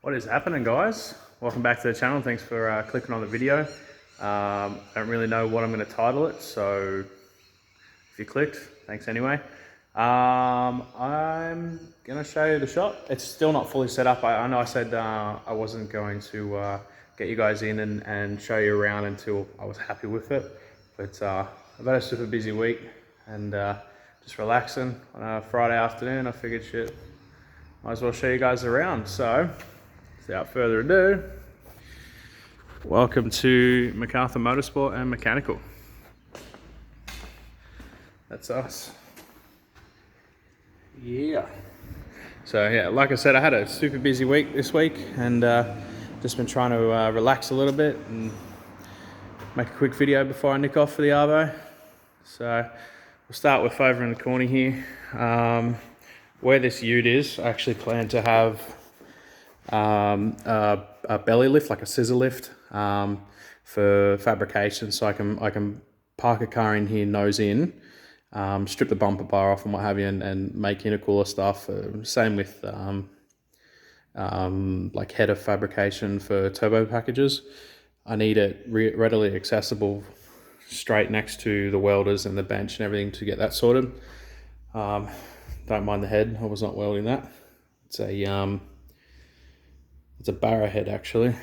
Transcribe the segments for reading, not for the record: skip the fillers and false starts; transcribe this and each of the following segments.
What is happening, guys? Welcome back to the channel. Thanks for clicking on the video. I don't really know what I'm going to title it, so if you clicked, thanks anyway. I'm going to show you the shop. It's still not fully set up. I know I said I wasn't going to get you guys in and show you around until I was happy with it, but I've had a super busy week and just relaxing on a Friday afternoon. I figured shit, might as well show you guys around. So without further ado, welcome to MacArthur Motorsport and Mechanical. That's us. Yeah. So yeah, like I said, I had a super busy week this week and just been trying to relax a little bit and make a quick video before I nick off for the Arvo. So we'll start with over in the corner here. Where this ute is, I actually plan to have a belly lift, like a scissor lift, for fabrication, so I can park a car in here nose in, strip the bumper bar off and what have you, and make intercooler stuff. Same with like header fabrication for turbo packages. I need it readily accessible straight next to the welders and the bench and everything to get that sorted. Don't mind the head, I was not welding that. It's a barra head actually.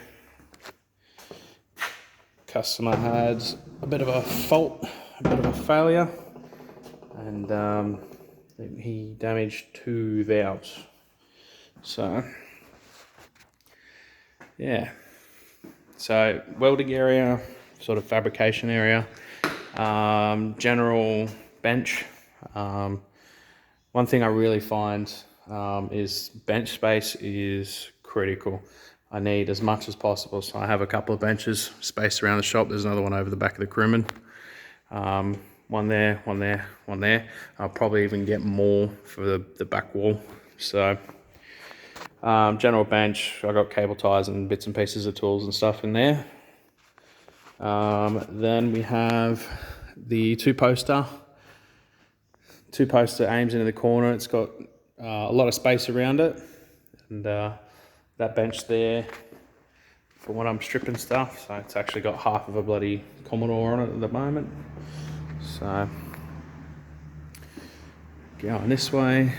Customer had a bit of a fault, a bit of a failure, and he damaged 2 valves. So yeah, so welding area, sort of fabrication area, general bench. One thing I really find is bench space is critical. I need as much as possible, so I have a couple of benches spaced around the shop. There's another one over the back of the crewman. One there, one there, one there. I'll probably even get more for the back wall. So general bench, I've got cable ties and bits and pieces of tools and stuff in there. Then we have the two poster aims into the corner. It's got a lot of space around it, and that bench there for when I'm stripping stuff. So it's actually got half of a bloody Commodore on it at the moment. So going this way,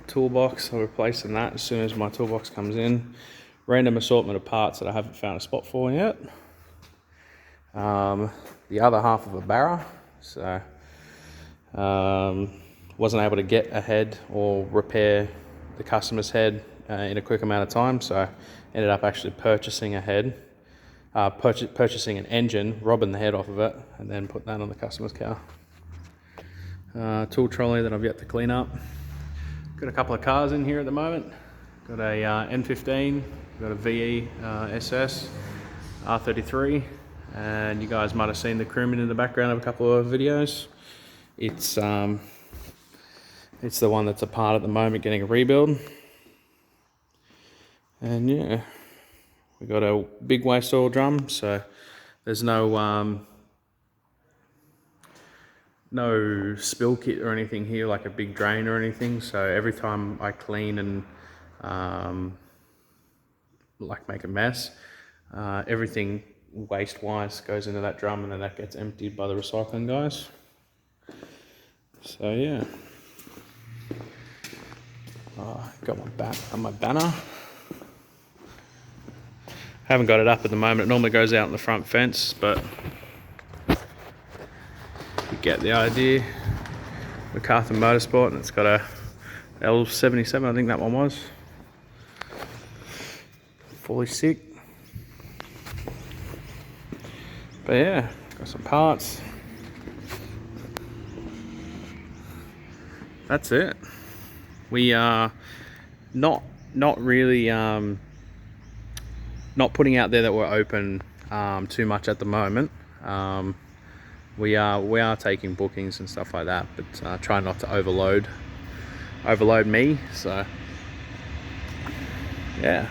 toolbox, I'll replacing that as soon as my toolbox comes in. Random assortment of parts that I haven't found a spot for yet. The other half of a barra, so wasn't able to get a head or repair the customer's head in a quick amount of time, so ended up actually purchasing a head, purchasing an engine, robbing the head off of it, and then put that on the customer's car. Tool trolley that I've yet to clean up. Got a couple of cars in here at the moment. Got a N15, got a VE SS, R33, and you guys might have seen the crewman in the background of a couple of videos. It's the one that's apart at the moment, getting a rebuild. And yeah, we got a big waste oil drum, so there's no spill kit or anything here, like a big drain or anything. So every time I clean and like make a mess, everything waste wise goes into that drum, and then that gets emptied by the recycling guys. So yeah, got my banner. Haven't got it up at the moment. It normally goes out in the front fence, but you get the idea. MacArthur Motorsport, and it's got a L77, I think that one was. Fully sick. But yeah, got some parts. That's it. We are not really not putting out there that we're open too much at the moment. We are taking bookings and stuff like that, but try not to overload me. So yeah.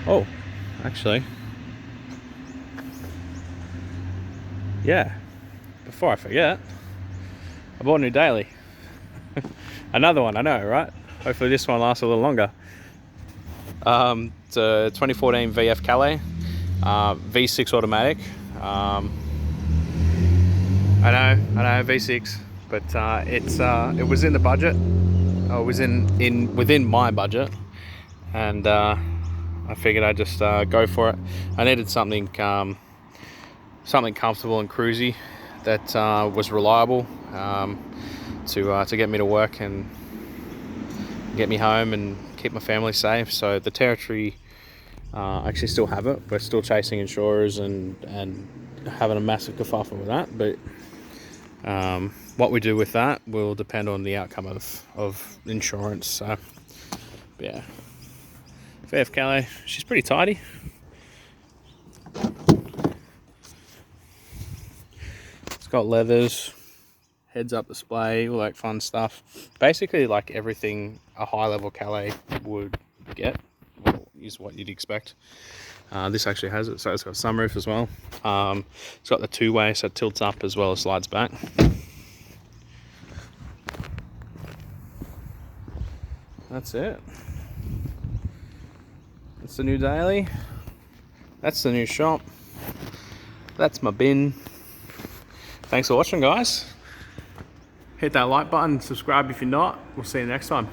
Oh, actually, yeah. Before I forget, I bought a new daily. Another one, I know, right? Hopefully this one lasts a little longer. It's a 2014 VF Calais, V6 automatic. I know V6, but it was in the budget. It was within my budget, and I figured I'd just go for it. I needed something comfortable and cruisy that was reliable to get me to work and get me home and keep my family safe. So the Territory, I actually still have it. We're still chasing insurers and having a massive kerfuffle with that, but what we do with that will depend on the outcome of insurance. So yeah, VF Calais, she's pretty tidy. It's got leathers, heads up display, all that fun stuff. Basically like everything a high level Calais would get, or is what you'd expect. This actually has it, so it's got a sunroof as well. It's got the two-way, so it tilts up as well as slides back. That's it. That's the new daily. That's the new shop. That's my bin. Thanks for watching, guys. Hit that like button, subscribe if you're not. We'll see you next time.